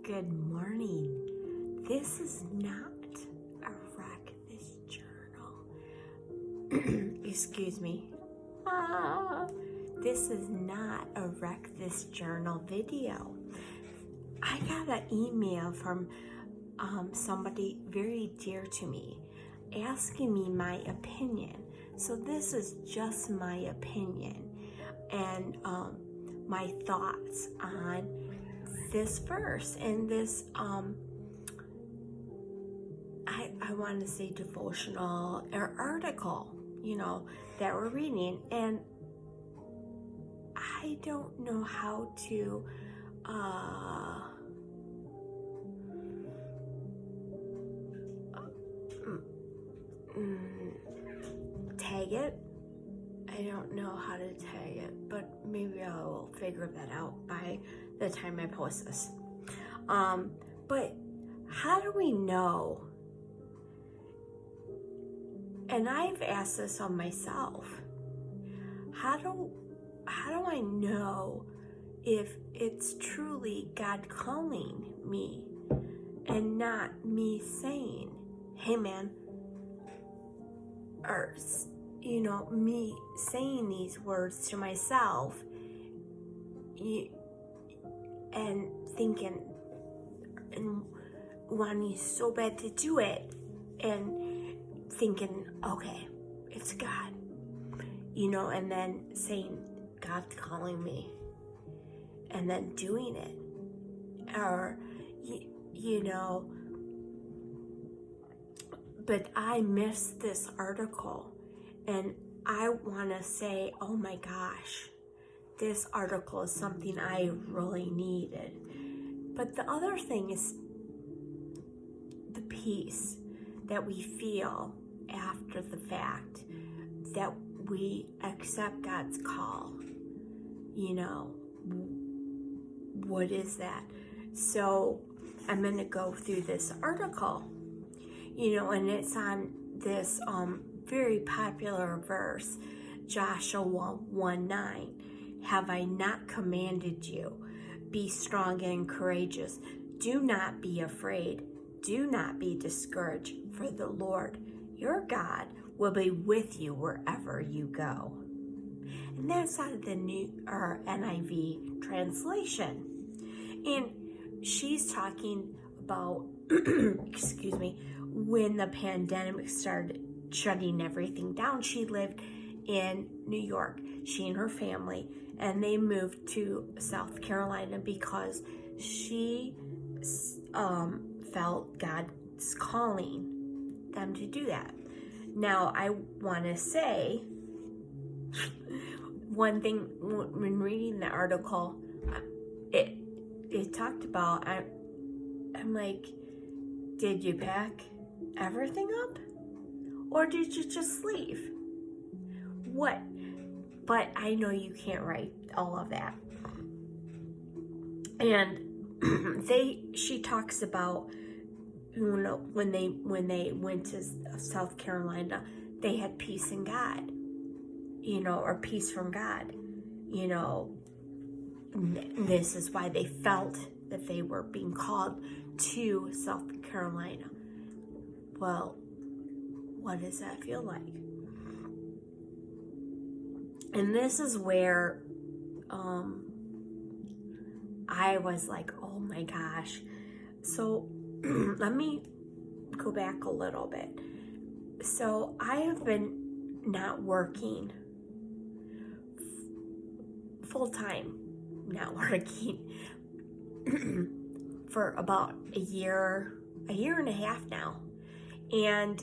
Good morning. This is not a Wreck This Journal. Excuse me. This is not a Wreck This Journal video. I got an email from somebody very dear to me asking me my opinion. So this is just my opinion and my thoughts on this verse and this I want to say devotional or article, that we're reading, and I don't know how to tag it. I don't know how to tag it, but maybe I will figure that out by the time I post this. But how do we know? And I've asked this on myself. How do I know if it's truly God calling me and not me saying, "Hey man," or me saying these words to myself and thinking and wanting so bad to do it and thinking, okay, it's God, and then saying, God's calling me, and then doing it, or, but I missed this article, and I want to say, oh my gosh, this article is something I really needed. But the other thing is the peace that we feel after the fact that we accept God's call. What is that? So I'm going to go through this article, and it's on this very popular verse, Joshua 1:9. Have I not commanded you? Be strong and courageous. Do not be afraid. Do not be discouraged, for the Lord, your God, will be with you wherever you go. And that's out of the new NIV translation. And she's talking about, excuse me, when the pandemic started shutting everything down. She lived in New York, she and her family, and they moved to South Carolina because she felt God's calling them to do that. Now, I want to say one thing when reading the article, it talked about, I'm like, did you pack everything up? Or did you just leave? What? But I know you can't write all of that. And she talks about, when they went to South Carolina, they had peace in God, or peace from God, This is why they felt that they were being called to South Carolina. Well, what does that feel like? And this is where I was like, oh my gosh. So let me go back a little bit. So I have been not working full-time, for about a year and a half now. And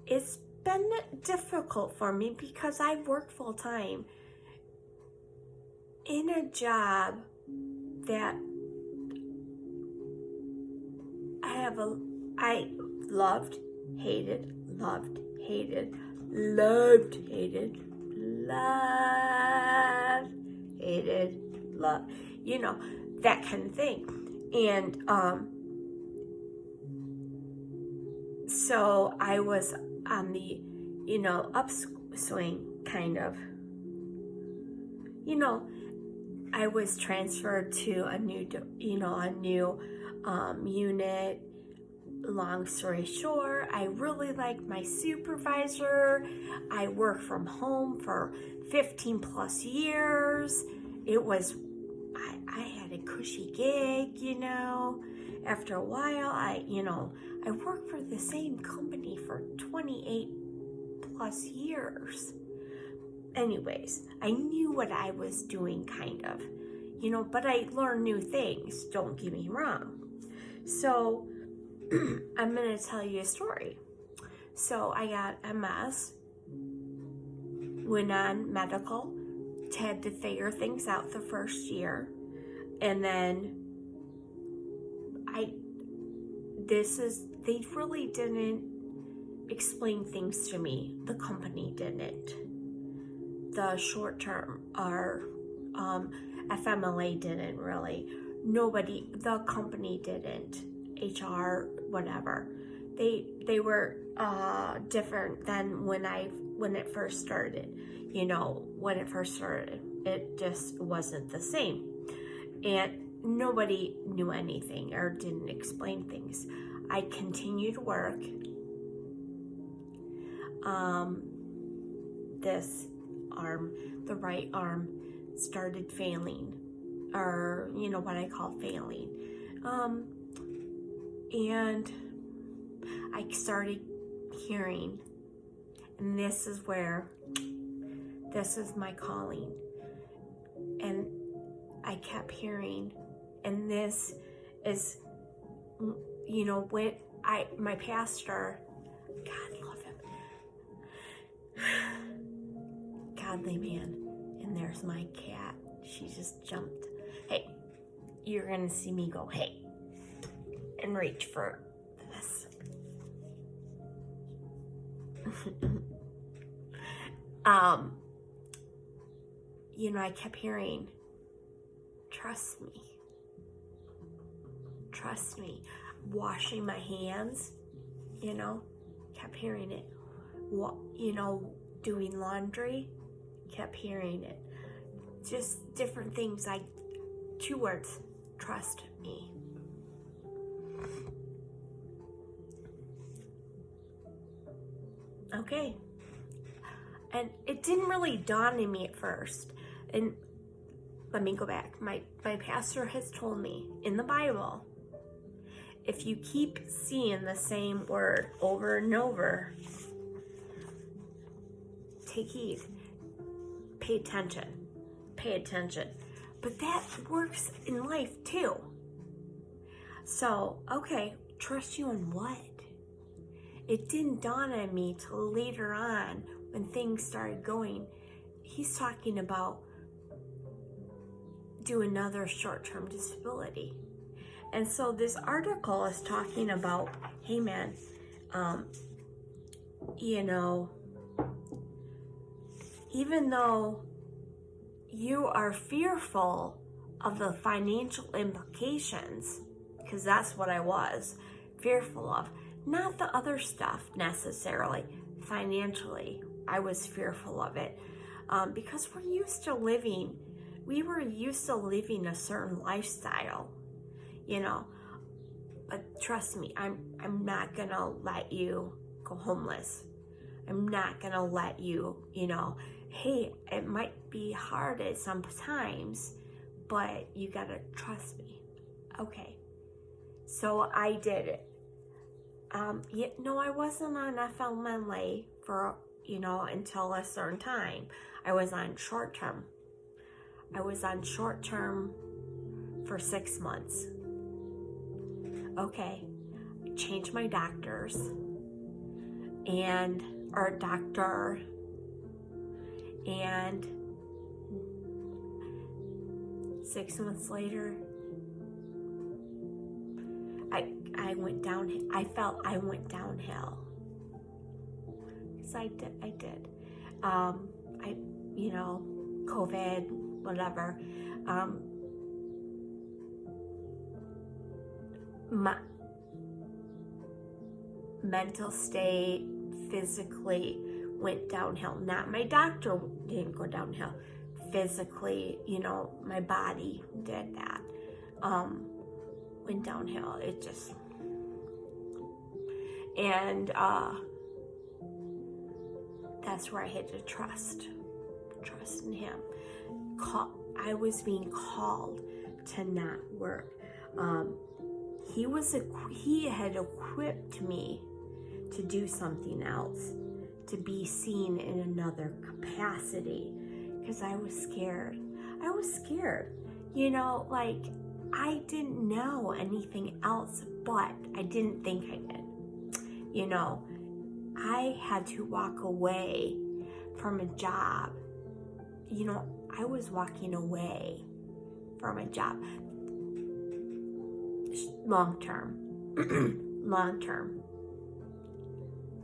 it's been difficult for me because I work full-time in a job that I loved, hated, loved, hated, loved, hated, loved, hated, loved, that kind of thing. And so I was on the, upswing kind of, I was transferred to a new unit. Long story short, I really liked my supervisor. I worked from home for 15 plus years. I had a cushy gig, After a while, I worked for the same company for 28 plus years. Anyways, I knew what I was doing, kind of, but I learned new things, don't get me wrong. So, I'm going to tell you a story. So, I got MS, went on medical, had to figure things out the first year, and then they really didn't explain things to me. The company didn't. The short term, or FMLA didn't really. Nobody, the company didn't. HR, whatever. They were different than when it first started. When it first started, it just wasn't the same. And nobody knew anything or didn't explain things. I continued to work. This arm, the right arm, started failing, or what I call failing. And I started hearing, and this is my calling. And I kept hearing, and this is, when my pastor, God love him, godly man, and there's my cat. She just jumped. Hey, you're gonna see me go, hey, and reach for this. I kept hearing, trust me, washing my hands, kept hearing it. Doing laundry, kept hearing it. Just different things, 2 words, trust me. Okay. And it didn't really dawn on me at first. And let me go back. My pastor has told me in the Bible, if you keep seeing the same word over and over, take heed. Pay attention. But that works in life too. So, okay, trust you on what? It didn't dawn on me till later on when things started going. He's talking about do another short-term disability. And so this article is talking about, hey man, even though you are fearful of the financial implications, because that's what I was fearful of, not the other stuff necessarily. Financially, I was fearful of it because we were used to living a certain lifestyle, But trust me, I'm not gonna let you go homeless. I'm not gonna let you, hey, it might be hard at some times, but you gotta trust me. Okay, so I did it. I wasn't on FMLA for, until a certain time. I was on short term for 6 months. Okay, I changed my doctors and 6 months later, I went down. I felt I went downhill. Because I did. COVID, whatever. My mental state physically went downhill. Not my doctor didn't go downhill. physically, my body did that. Went downhill. It just, and that's where I had to trust in him. I was being called to not work. He had equipped me to do something else, to be seen in another capacity, because I was scared. I didn't know anything else, but I didn't think I did. I had to walk away from a job. I was walking away from a job. Long term.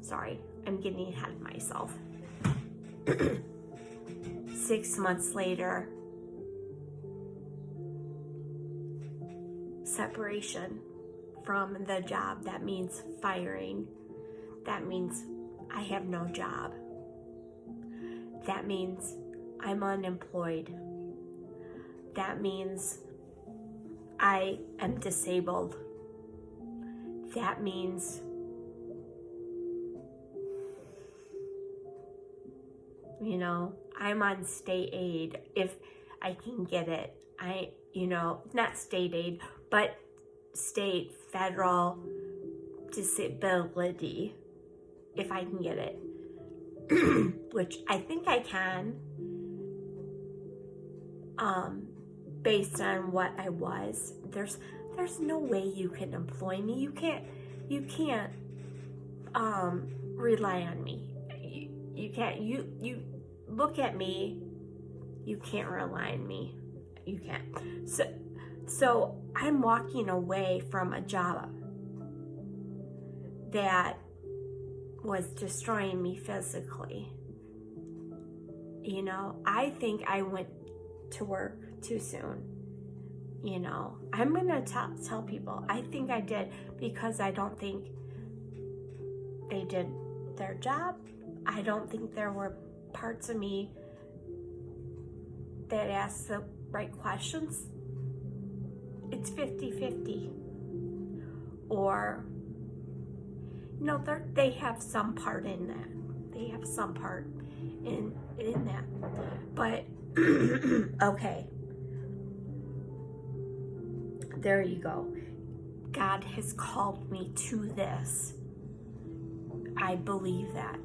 Sorry, I'm getting ahead of myself. 6 months later, separation from the job. That means firing. That means I have no job. That means I'm unemployed. That means I am disabled. That means I'm on state aid if I can get it. Not state aid, but state, federal disability if I can get it, which I think I can, based on what I was. There's no way you can employ me. You can't rely on me. You can't. You look at me. You can't rely on me. You can't. So I'm walking away from a job that was destroying me physically. I think I went to work too soon. I'm gonna tell people, I think I did, because I don't think they did their job. I don't think there were parts of me that asked the right questions. It's 50-50. Or, they have some part in that. They have some part in that. But, okay. There you go. God has called me to this. I believe that.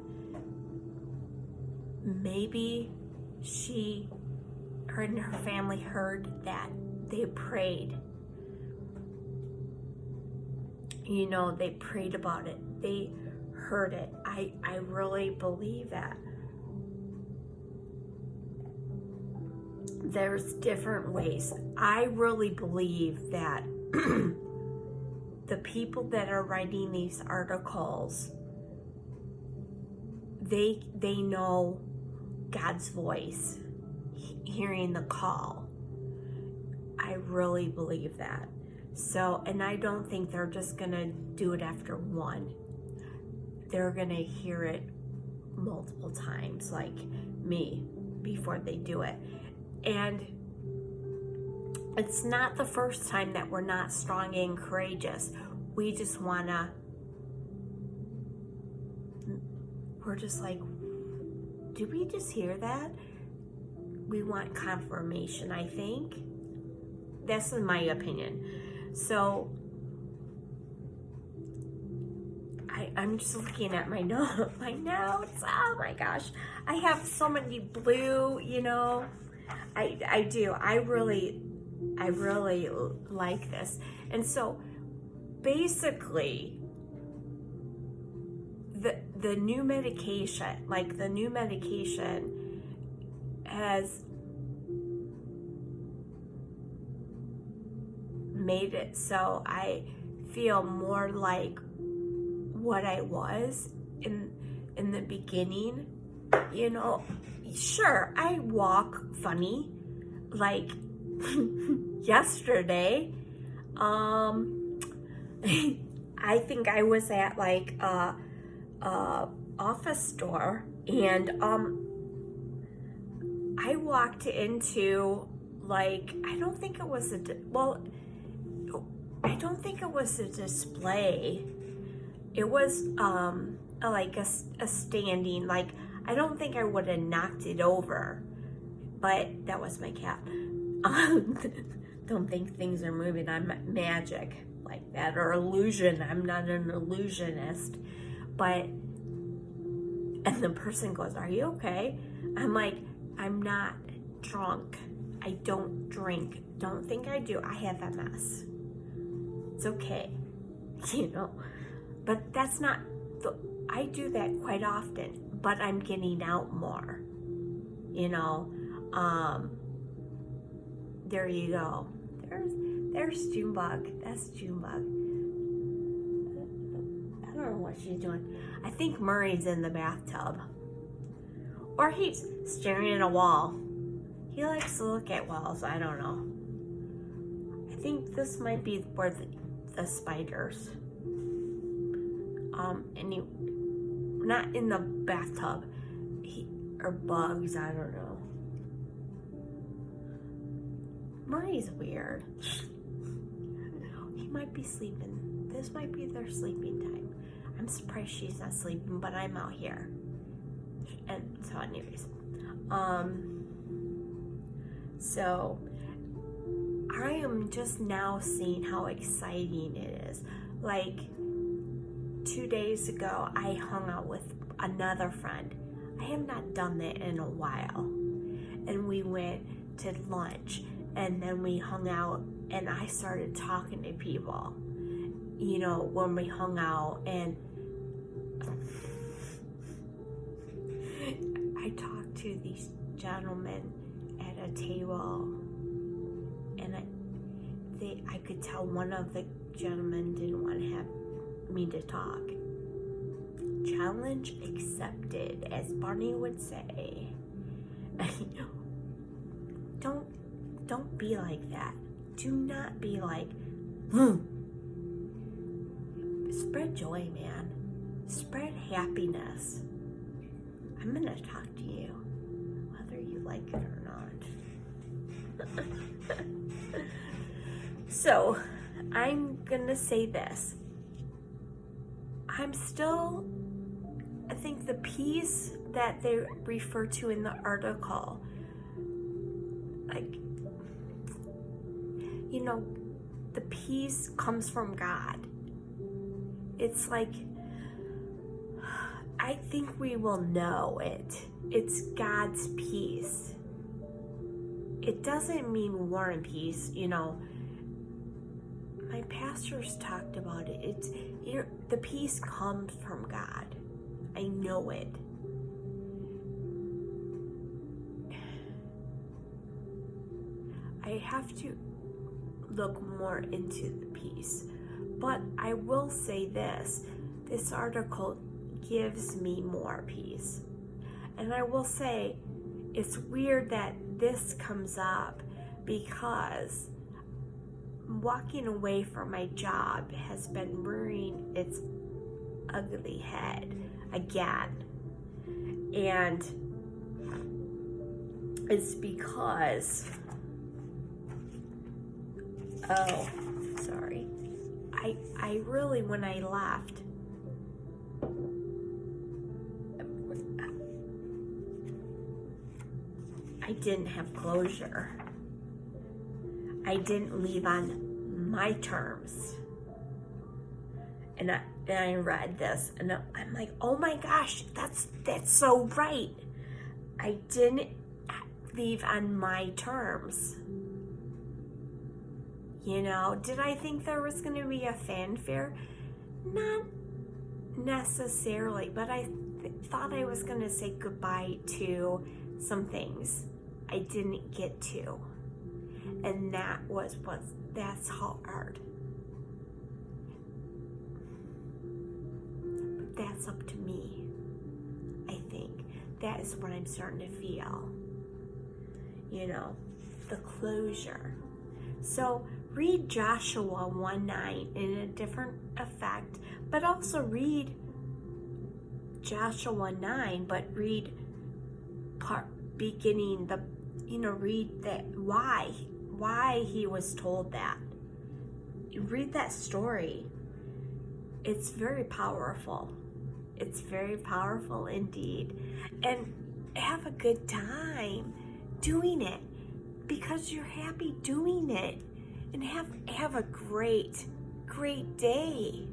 Maybe her and her family heard that. They prayed. They prayed about it. They heard it. I really believe that. There's different ways. I really believe that the people that are writing these articles, they know God's voice, hearing the call. I really believe that. So, and I don't think they're just gonna do it after one. They're gonna hear it multiple times, like me, before they do it. And it's not the first time that we're not strong and courageous. We're just like, did we just hear that? We want confirmation, I think. That's in my opinion. So, I'm just looking at my notes. Oh my gosh. I have so many blue, I do. I really like this. And so, basically, the new medication, has made it so I feel more like what I was in the beginning. Sure, I walk funny, like yesterday. I think I was at like a office store, and I walked into, like, I don't think it was a display. It was like a standing, like, I don't think I would have knocked it over, but that was my cat. Don't think things are moving. I'm magic like that, or illusion. I'm not an illusionist. But, and the person goes, "Are you okay?" I'm like, "I'm not drunk. I don't drink. Don't think I do. I have MS. It's okay." But that's not, I do that quite often, but I'm getting out more, there you go. There's Junebug. That's Junebug. I don't know what she's doing. I think Murray's in the bathtub. Or he's staring at a wall. He likes to look at walls. I don't know. I think this might be where the spiders. Not in the bathtub. Or bugs, I don't know. Murray's weird. He might be sleeping. This might be their sleeping time. I'm surprised she's not sleeping, but I'm out here. And so anyways. So I am just now seeing how exciting it is. Like 2 days ago, I hung out with another friend. I have not done that in a while. And we went to lunch. And then we hung out, and I started talking to people, when we hung out, and I talked to these gentlemen at a table, and I could tell one of the gentlemen didn't want to have me to talk. Challenge accepted, as Barney would say. Don't be like that. Do not be like, Spread joy, man. Spread happiness. I'm going to talk to you, whether you like it or not. So, I'm going to say this. I think the peace that they refer to in the article, like, the peace comes from God. It's like, I think we will know it. It's God's peace. It doesn't mean war and peace, My pastors talked about it. The peace comes from God. I know it. I have to look more into the peace. But I will say this article gives me more peace. And I will say, it's weird that this comes up because walking away from my job has been rearing its ugly head again. And it's because, I really, when I left, I didn't have closure. I didn't leave on my terms. And I read this, and I'm like, oh my gosh, that's so right. I didn't leave on my terms. Did I think there was going to be a fanfare? Not necessarily, but I thought I was going to say goodbye to some things I didn't get to. And that's hard. But that's up to me, I think. That is what I'm starting to feel. The closure. So read Joshua 1:9 in a different effect, but also read Joshua 9, but read beginning the read that, why he was told that. Read that story. It's very powerful. It's very powerful indeed. And have a good time doing it, because you're happy doing it. And have a great day.